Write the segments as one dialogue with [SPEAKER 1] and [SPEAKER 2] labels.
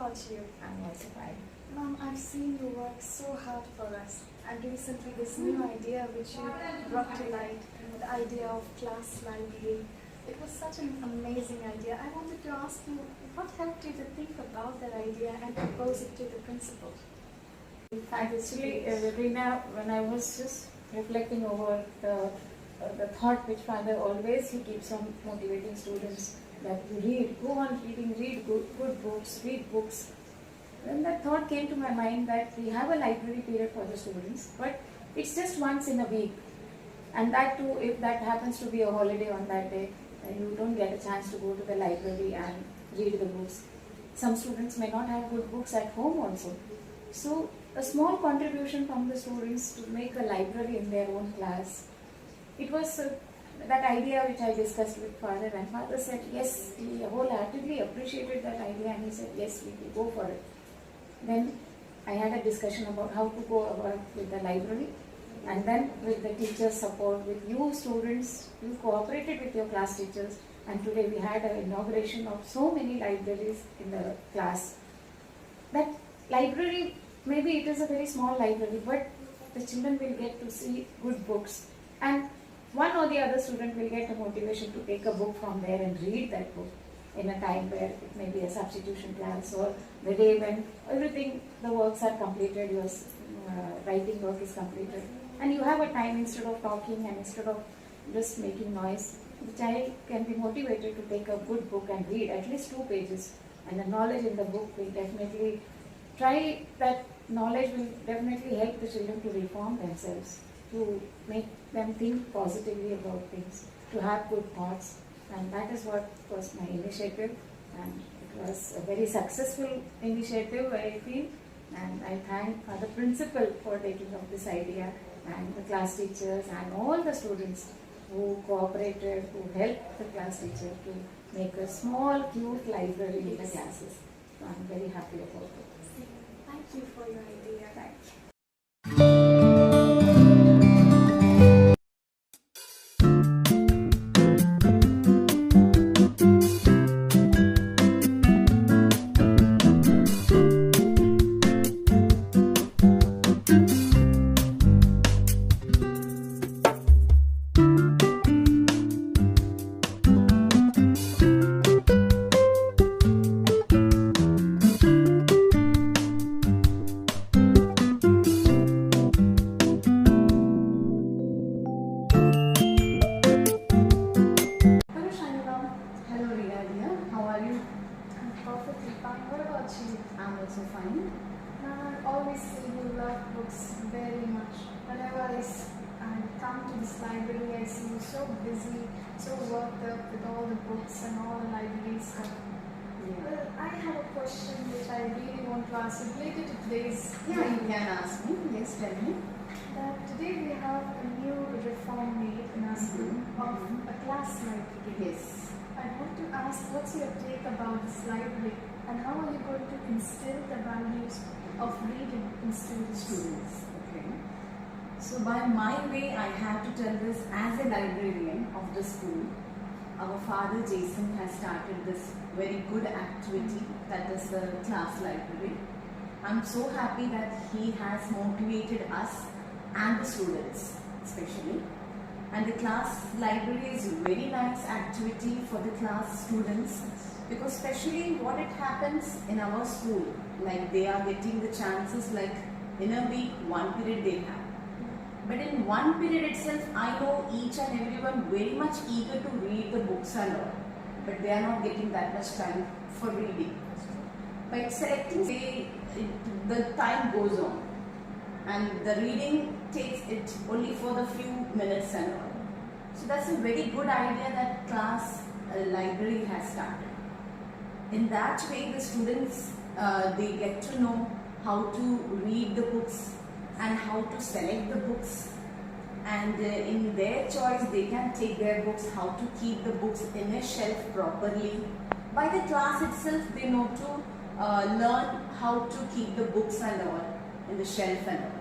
[SPEAKER 1] about you?
[SPEAKER 2] I'm also fine.
[SPEAKER 1] Mom, I've seen you work so hard for us. And recently this new idea which you brought to light, the idea of class library. It was such an amazing idea. I wanted to ask you, what helped you to think about that idea and propose it to the principal?
[SPEAKER 2] Actually, Reena, when I was just reflecting over the thought which father always he keeps on motivating students that you read, go on reading, read good books, read books. Then that thought came to my mind that we have a library period for the students, but it's just once in a week. And that too, if that happens to be a holiday on that day, then you don't get a chance to go to the library and read the books. Some students may not have good books at home also. So a small contribution from the students to make a library in their own class. It was that idea which I discussed with father, and father said yes, he wholeheartedly appreciated that idea, and he said yes, we will go for it. Then I had a discussion about how to go about with the library, and then with the teachers' support, with you students, you cooperated with your class teachers, and today we had an inauguration of so many libraries in the class. That library, maybe it is a very small library, but the children will get to see good books, and one or the other student will get a motivation to take a book from there and read that book in a time where it may be a substitution class or the day when everything, the works are completed, your writing work is completed, and you have a time instead of talking and instead of just making noise, the child can be motivated to take a good book and read at least 2 pages, and the knowledge in the book will definitely try that knowledge will definitely help the children to reform themselves, to make them think positively about things, to have good thoughts. And that is what was my initiative, and it was a very successful initiative, I feel, and I thank the principal for taking up this idea, and the class teachers and all the students who cooperated, who helped the class teacher to make a small cute library in the classes. So I'm very happy about it.
[SPEAKER 1] Thank you for your idea.
[SPEAKER 2] Thank you. I'm also fine.
[SPEAKER 1] I always say you love books very much. Whenever I come to this library, I see you so busy, so worked up with all the books and all the library stuff.
[SPEAKER 2] Yeah.
[SPEAKER 1] Well, I have a question which I really want to ask you related to today's.
[SPEAKER 2] Yeah, you can ask me. Yes, tell me.
[SPEAKER 1] That today we have a new reform made in our school of a class library.
[SPEAKER 2] Yes.
[SPEAKER 1] I want to ask, what's your take about this library, and how are you going to instill the values of reading in students?
[SPEAKER 3] Okay. So by my way, I have to tell this as a librarian of the school. Our father Jason has started this very good activity, that is the class library. I'm so happy that he has motivated us and the students especially. And the class library is a very nice activity for the class students, because especially what it happens in our school, like they are getting the chances, like in a week 1 period they have. But in 1 period itself, I know each and everyone very much eager to read the books and all, but they are not getting that much time for reading. By selecting, the time goes on, and the reading takes it only for the few minutes and all. So that's a very good idea that class library has started. In that way, the students they get to know how to read the books and how to select the books, and in their choice they can take their books, how to keep the books in a shelf properly. By the class itself, they know to learn how to keep the books and all in the shelf and all.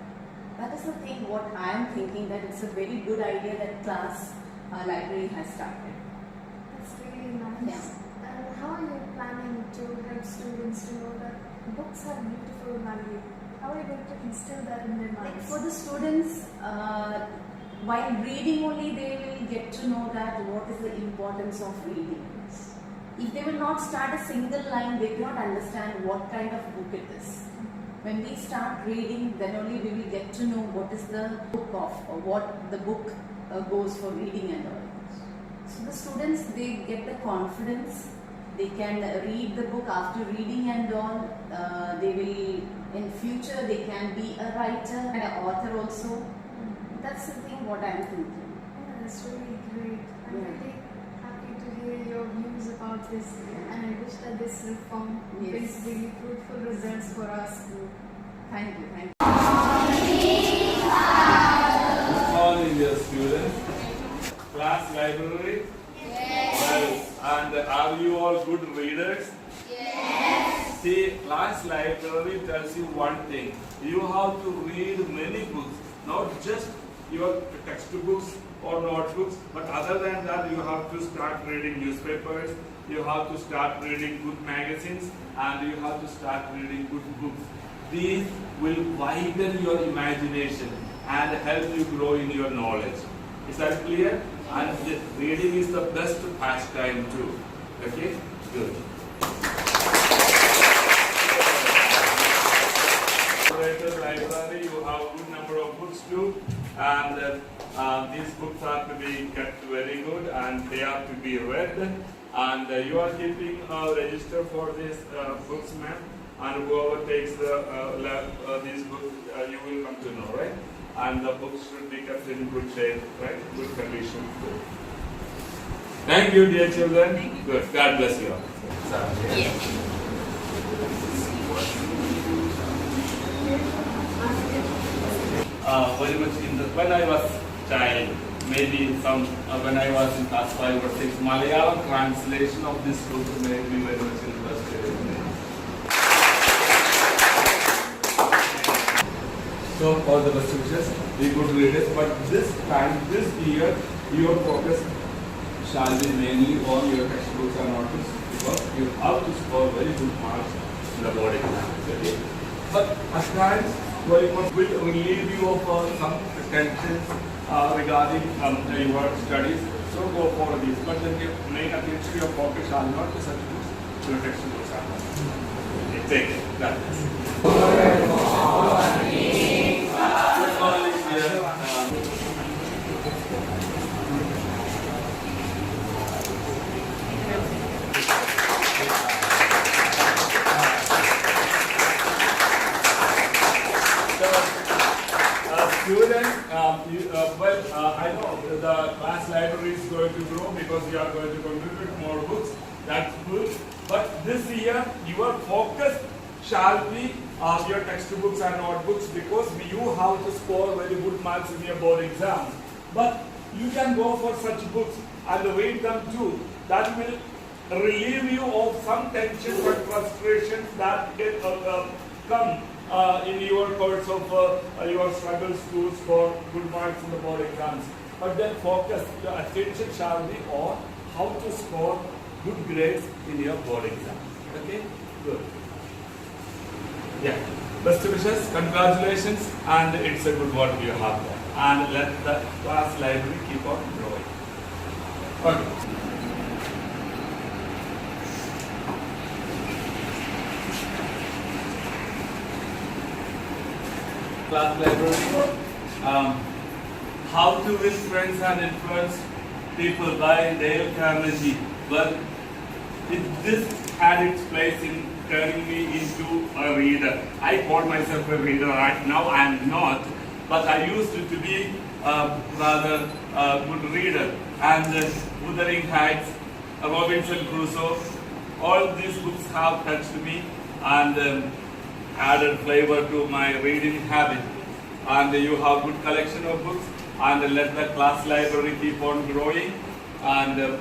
[SPEAKER 3] That is the thing what I am thinking, that it's a very good idea that class library has started.
[SPEAKER 1] That's really nice.
[SPEAKER 3] Yeah.
[SPEAKER 1] And how are you planning to help students to know that Books are beautiful, Nandi. How are you going to instill that in their
[SPEAKER 3] Like
[SPEAKER 1] minds?
[SPEAKER 3] for the students, while reading only they will get to know that what is the importance of reading. If they will not start a single line, they cannot understand what kind of book it is. When we start reading, then only we will get to know what is the book of, or what the book goes for reading and all. So the students, they get the confidence, they can read the book after reading and all. They will, in future, they can be a writer and an author also. That's the thing what I am thinking.
[SPEAKER 1] Yeah, that's really great. I'm
[SPEAKER 3] Yeah.
[SPEAKER 1] really happy to hear your views about this, and I wish that this reform
[SPEAKER 3] Yes.
[SPEAKER 1] brings really fruitful results for our school.
[SPEAKER 3] Thank you. Thank you.
[SPEAKER 4] Good morning, dear students. Class library? Yes. Well, and are you all good readers? Yes. See, class library tells you one thing. You have to read many books, not just your textbooks or notebooks, but other than that, you have to start reading newspapers, you have to start reading good magazines, and you have to start reading good books. These will widen your imagination and help you grow in your knowledge. Is that clear? And reading is the best pastime too. Okay? Good. Library, you have a good number of books too, and these books are to be kept very good and they are to be read. And you are keeping a register for these books, ma'am. And whoever takes these books, you will come to know, right? And the books should be kept in good shape, right? Good condition. Good. Thank you, dear children. Good. God bless you all. Yes. Very much when I was child, maybe when I was in class 5 or 6, Malayalam translation of this book made me very much interested in it. So all the best wishes, be good readers, but this time, this year, your focus shall be mainly on your textbooks and notebooks, because you have to score very good marks in the board exam. Okay? But at times, will relieve you of some tensions regarding your studies. So go for these. But then your main attention, your focus shall not be such books. Your textbooks are not. Okay, take it. That's Good morning, dear. Students, I know the class library is going to grow because you are going to contribute more books. That's good. But this year, your focus shall be your textbooks and notebooks, because you have to score very good marks in your board exams. But you can go for such books and read them too. That will relieve you of some tensions and frustrations that get come in your course of your struggles to score good marks in the board exams. But then focus, your attention shall be on how to score good grades in your board exams. Okay? Good. Yeah. Best wishes, congratulations, and it's a good work you have done. And let the class library keep on growing. Okay. Class library. How to Win Friends and Influence People by Dale Carnegie. Well, this had its place in turning me into a reader. I call myself a reader right now. I am not, but I used to be rather good reader. And Wuthering Heights, Robinson Crusoe, all these books have touched me and added flavor to my reading habit. And you have good collection of books, and let the class library keep on growing. And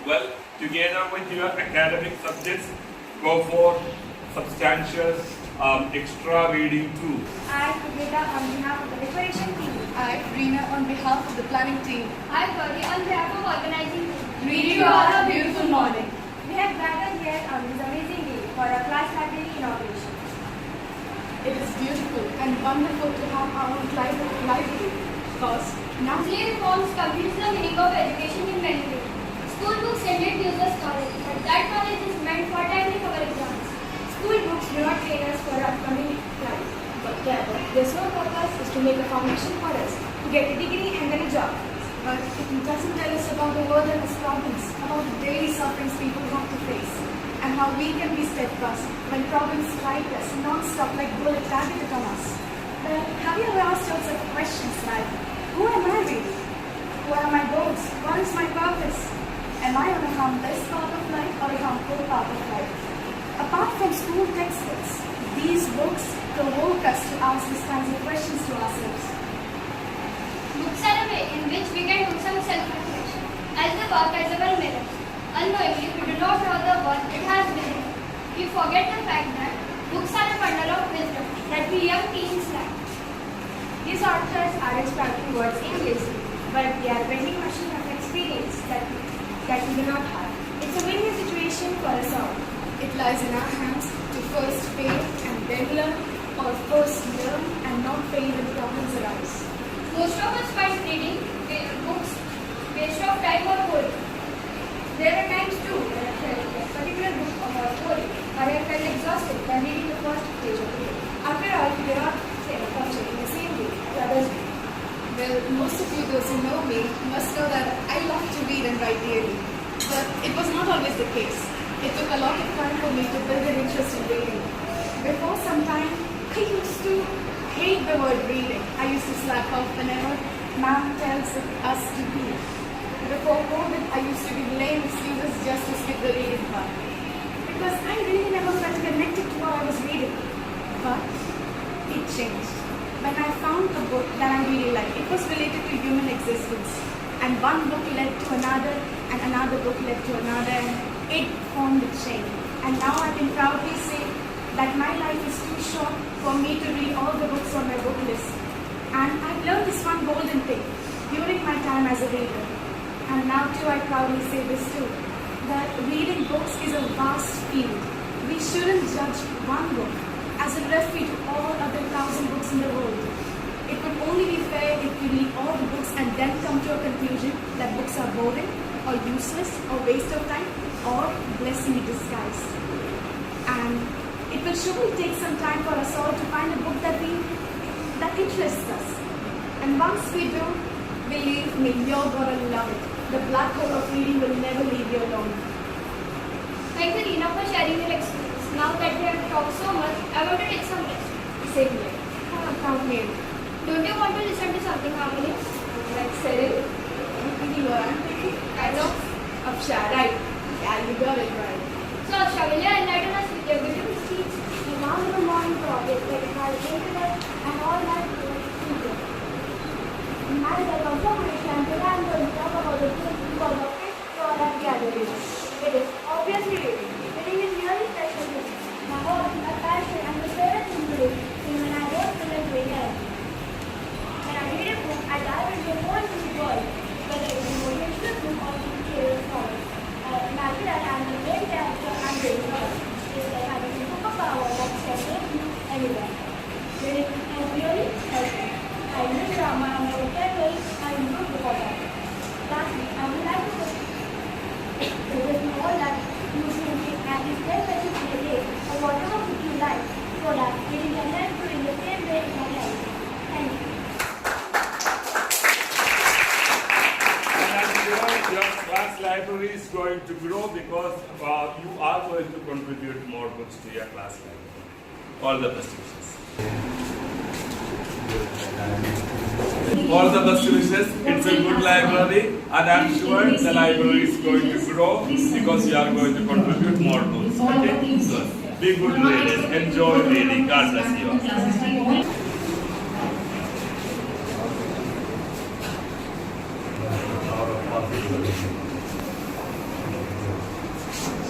[SPEAKER 4] well, together with your academic subjects, go for substantial extra reading too.
[SPEAKER 5] I, Prabheda, on behalf of the decoration team.
[SPEAKER 6] I, Reena, on behalf of the planning team.
[SPEAKER 5] I, Gauri, on behalf of organizing team.
[SPEAKER 6] Greet you all a beautiful morning.
[SPEAKER 5] We have gathered here on this amazing day for for our class library inauguration.
[SPEAKER 6] It is beautiful and wonderful to have our own library because now
[SPEAKER 5] These reforms confuse the meaning of education in many ways. School books indeed gives us knowledge, but that knowledge is meant for timing our exams. School books do not train us for upcoming life, but their sole purpose is to make a foundation for us to get a degree and then a job.
[SPEAKER 6] but it doesn't tell us about the world and its problems, about the daily sufferings people have to face, and how we can be steadfast when problems strike us non-stop like bullets targeted on us.
[SPEAKER 1] Well, have you ever asked yourself questions like, who am I really? What are my goals? What is my purpose? Am I on a harmless path of life or a harmful path of life? Apart from school textbooks, these books provoke us to ask these kinds of questions to ourselves.
[SPEAKER 5] Books are a way in which we can do some self-reflection, as they work as our mirrors. Unknowingly, we do not know the worth it has within. We forget the fact that books are a bundle of wisdom that we young teens lack. These authors aren't spouting words aimlessly, but they are vending machines of experience that we do not have. It's a win-win situation for us all.
[SPEAKER 6] It lies in our hands to first fail and then learn, or first learn and not fail when problems arise.
[SPEAKER 5] Most of us find reading books waste of time or boring. There are times too when I felt a particular book was boring, or I felt exhausted by reading the first page of it. After all, we do not function in the same way as others do.
[SPEAKER 6] Well, most of you, those who know me, must know that I love to read and write daily. But it was not always the case. It took a lot of time for me to build an interest in reading. Before some time, I used to hate the word reading. I used to slap off whenever ma'am tells us to read. Before COVID, I used to give lame excuses just to skip the reading part. Because I really never felt connected to what I was reading. But it changed. When I found a book that I really liked, it was related to human existence. And one book led to another, and another book led to another, and it formed a chain. And now I can proudly say that my life is too short for me to read all the books on my book list. And I've learned this one golden thing during my time as a reader. And now too I proudly say this too, that reading books is a vast field. We shouldn't judge one book as a referee to all other 1,000 books in the world. It would only be fair if we read all the books and then come to a conclusion that books are boring or useless or waste of time or blessing in disguise. And it will surely take some time for us all to find a book that interests us. And once we do, believe me, you're gonna love it. The black hole of reading will never leave you alone.
[SPEAKER 5] Thank you, Reena, for sharing your experience. Now that we have talked so much, I want to take some rest.
[SPEAKER 6] Same here. Count me in.
[SPEAKER 5] Don't you want to listen to something harmonious?
[SPEAKER 6] Like Cyril, repeating what I'm thinking.
[SPEAKER 5] Kind of.
[SPEAKER 6] Aksha, right? Yeah, you got it right.
[SPEAKER 5] So, Aksha, will you enlighten us with your beautiful speech?
[SPEAKER 1] The wonderful morning project that has internet and all that people. As a confirmation, today I am going to talk about the principle of fifth product gathering. It is obviously reading. Reading is really special to me. My hobby, my passion, and my favorite thing to do is when I don't feel like reading anything. When I read a book, I dive into a more interesting world, whether it is a motivational book or a tale story. Imagine that I am the main character and reading novel. It's like having a superpower that can take you anywhere. Reading has really helped me. I read drama and my vocabulary and improve vocabulary. Lastly, I would like to suggest you all that you should read at least 10 pages in a day or whatever book you like so that reading can help you in the same way in your life. Thank you.
[SPEAKER 4] And I'm sure your class library is going to grow because you are going to contribute more books to your class library. All the best wishes. All the best wishes. It's a good library, and I'm sure the library is going to grow because you are going to contribute more books. Okay? So, be good readers. Enjoy reading. God bless you.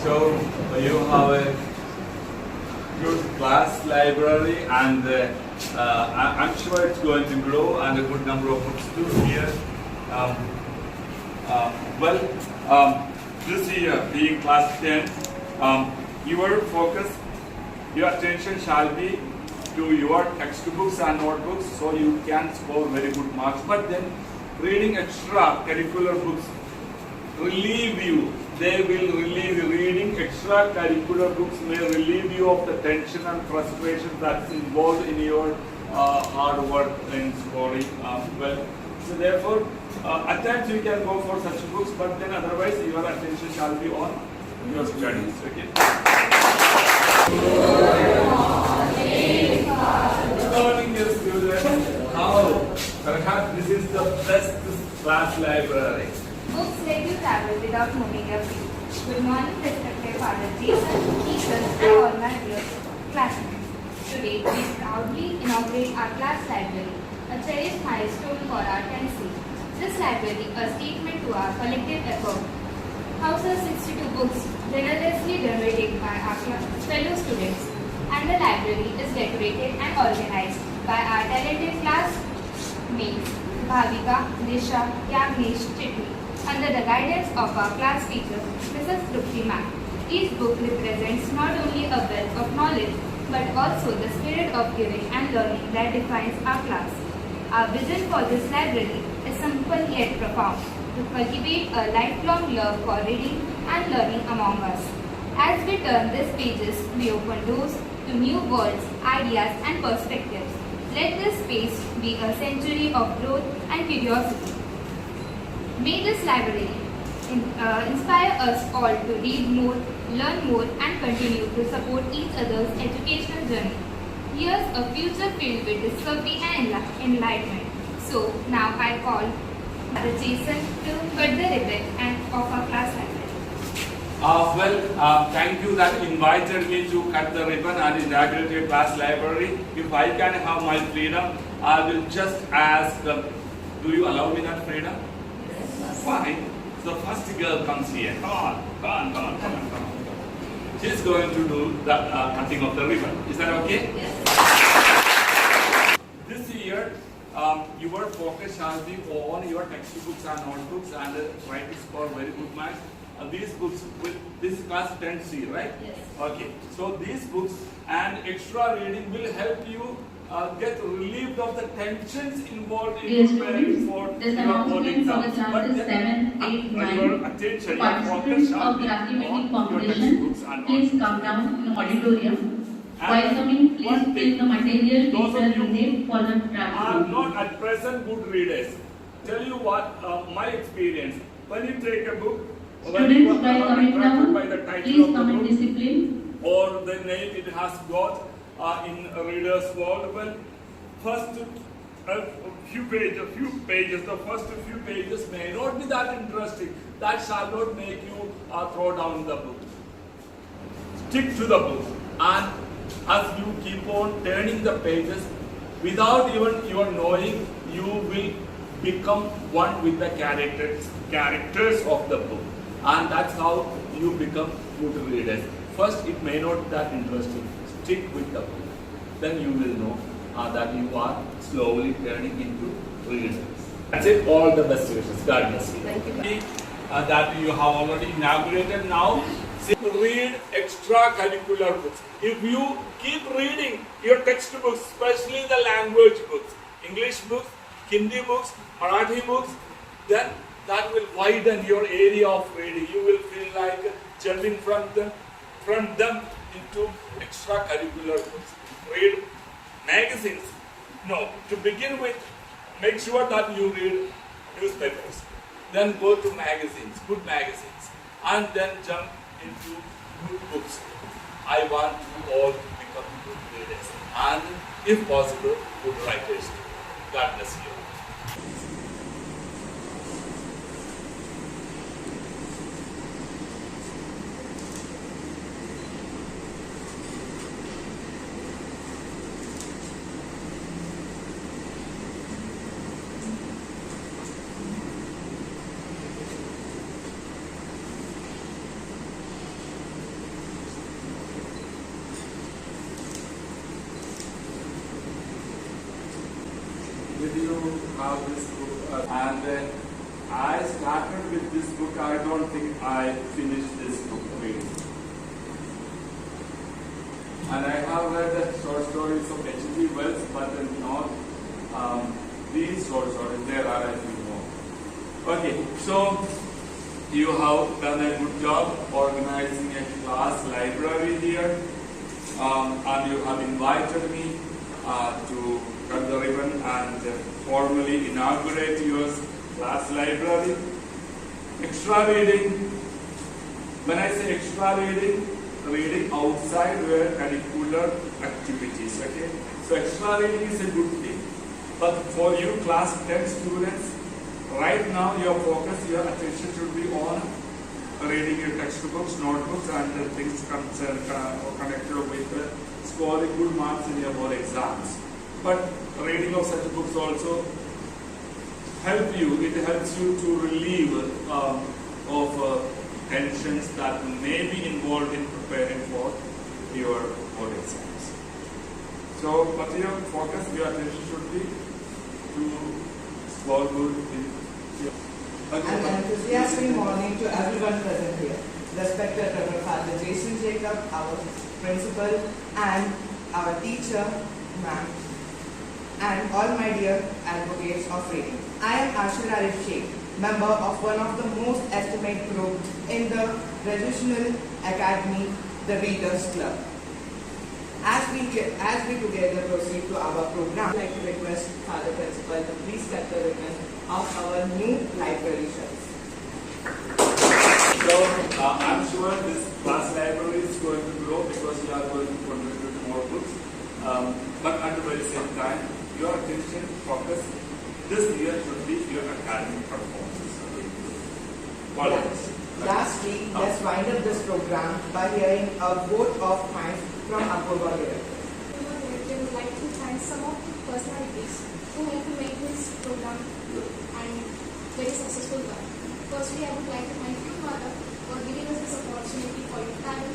[SPEAKER 4] So you have a good class library, and I'm sure it's going to grow, and a good number of books too here. This year, being class 10, your focus your attention shall be to your textbooks and notebooks, so you can score very good marks. But then reading extra curricular books relieve you. They will relieve you. Reading extracurricular books may relieve you of the tension and frustration that's involved in your hard work in scoring well. So therefore, at times you can go for such books, but then otherwise your attention shall be on your studies. Okay. Good morning, dear students. How? Perhaps this is the best class library.
[SPEAKER 7] Books let you travel without moving your feet. Good morning, respected Father Jason, teachers, and all my dear classmates. Today, we proudly inaugurate our class library, a cherished milestone for our Tennessee. This library, a statement to our collective effort, houses 62 books generously donated by our fellow students, and the library is decorated and organized by our talented classmates Bhavika, Disha, Yagnesh, Chitni, under the guidance of our class teacher, Mrs. Trupti ma'am. Each book represents not only a wealth of knowledge, but also the spirit of giving and learning that defines our class. Our vision for this library is simple yet profound, to cultivate a lifelong love for reading and learning among us. As we turn these pages, we open doors to new worlds, ideas, and perspectives. Let this space be a century of growth and curiosity. May this library inspire us all to read more, learn more, and continue to support each other's educational journey. Here's a future filled with discovery and enlightenment. So now I call Father Jason to cut the ribbon and of our class library.
[SPEAKER 4] Thank you that invited me to cut the ribbon and inaugurate a class library. If I can have my freedom, I will just ask, do you allow me that freedom? Yes. Fine. So first girl comes here. Come on. She's going to do the cutting of the ribbon. Is that okay? Yes. This year, your focus shall be on your textbooks and notebooks and try to score very good marks. These books, this is class 10C, right? Yes. Okay. So these books and extra reading will help you get relieved of the tensions involved in preparing for your board exams. But your attention, your focus shall be on your textbooks and
[SPEAKER 8] please come down in the auditorium. While coming, please fill the material teacher received for the draft.
[SPEAKER 4] I'm not at present good readers. Tell you what, my experience. When you take a book,
[SPEAKER 8] students, while coming down, please come in discipline.
[SPEAKER 4] Or the name it has got in a reader's world. Well, first few pages, the first few pages may not be that interesting. That shall not make you throw down the book. Stick to the book, and as you keep on turning the pages, without even your knowing, you will become one with the characters of the book, and that's how you become good readers. First, it may not be that interesting. Stick with the book. Then you will know that you are slowly turning into readers. That's it. All the best wishes. God bless you.
[SPEAKER 7] Thank you.
[SPEAKER 4] That you have already inaugurated now. Read extracurricular books. If you keep reading your textbooks, especially the language books, English books, Hindi books, Marathi books, then that will widen your area of reading. You will feel like jumping from them into extracurricular books. Read magazines. No, to begin with, make sure that you read newspapers. Then go to magazines, good magazines, and then jump into good books. I want you all to become good readers and, if possible, good writers. God bless you. Did you have this book? And I started with this book. I don't think I finished this book reading. and I have read the short stories of H.G. Wells, but not these short stories. There are a few more. Okay, so you have done a good job organizing a class library here, and you have invited me to cut the ribbon and formally inaugurate your class library. Extra reading, when I say extra reading, reading outside your curricular activities, okay? So extra reading is a good thing. But for you class 10 students, right now your focus, your attention should be on reading your textbooks, notebooks, and the things connected with scoring good marks in your board exams. But reading of such books also help you. It helps you to relieve of tensions that may be involved in preparing for your board exams. So, but your focus, your attention should be to score good in your.
[SPEAKER 9] An enthusiastic morning to everyone present here. Respected Reverend Father Jason Jacob, our principal, and our teacher, ma'am, and all my dear advocates of reading. I am Ashura Arif Sheikh, member of one of the most estimate group in the Revolutionary Academy, the Readers Club. As we together proceed to our program, I'd like to request Father Principal to please cut the ribbon of our new library shelves.
[SPEAKER 4] So, I'm sure this class library is going to grow because you are going to contribute more books. But at the very same time, your attention focus this year should be your academic performances.
[SPEAKER 9] Lastly, let's wind up this program by hearing a vote of thanks from Apurva Director.
[SPEAKER 6] I would like to thank some of the personalities who helped to make this program good and very successful one. Firstly, I would like to thank you, Mother, for giving us this opportunity for your time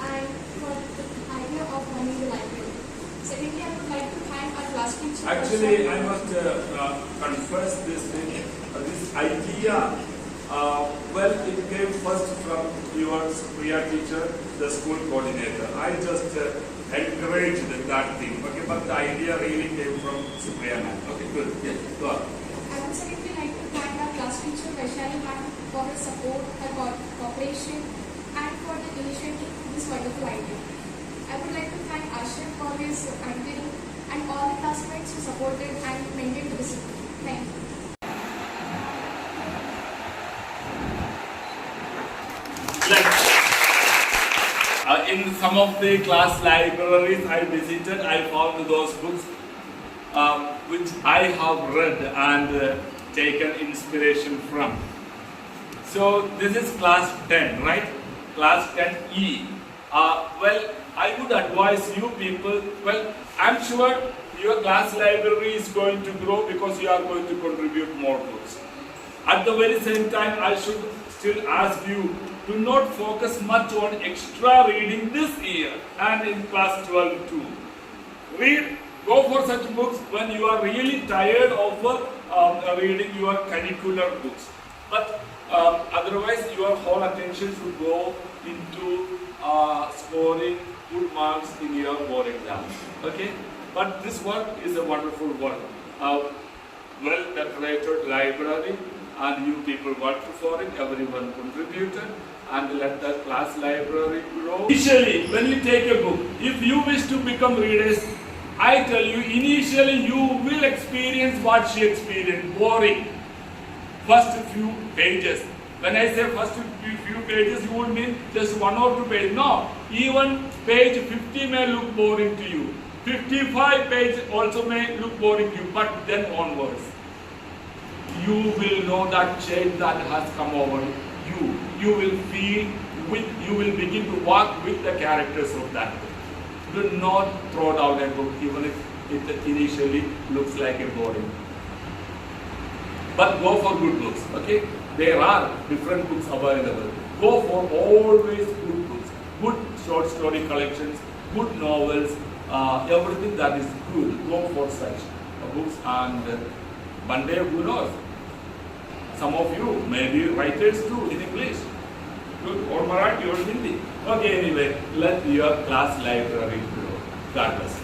[SPEAKER 6] and for the idea of running the library. Secondly, I would like to thank our class teacher.
[SPEAKER 4] Actually, I must confess this thing. This idea, well, it came first from your Supriya teacher, the school coordinator. I just encouraged that thing, okay, but the idea really came from Supriya ma'am. Okay, good. Yes, go on.
[SPEAKER 6] I would secondly like to thank our class teacher, Vaishali ma'am, for her support, her cooperation, and for the initiative of this wonderful idea. I would like to thank Ashir for his anchoring and all the classmates who supported and maintained the discipline. Thank you.
[SPEAKER 4] In some of the class libraries I visited, I found those books which I have read and taken inspiration from. So this is class 10, right? Class 10E. Well, I would advise you people, well, I'm sure your class library is going to grow because you are going to contribute more books. At the very same time, I should still ask you to not focus much on extra reading this year and in class 12 too. Go for such books when you are really tired of reading your curricular books. But otherwise, your whole attention should go into scoring good marks in your board exam. Okay? But this work is a wonderful work. Well decorated library, and you people worked for it, everyone contributed, and let the class library grow. Initially, when you take a book, if you wish to become readers, I tell you, initially you will experience what she experienced, boring. First few pages. When I say first few pages, you would mean just 1 or 2 pages. No, even page 50 may look boring to you. 55 page also may look boring to you, but then onwards, you will know that change that has come over you. You will feel you will begin to walk with the characters of that book. Do not throw down a book even if it initially looks like a boring. But go for good books, okay? There are different books available. Go for always good books, good short story collections, good novels, everything that is good. Go for such books, and one day, who knows? Some of you may be writers too in English, good, or Marathi or Hindi. Okay, anyway, let your class library grow. God bless you.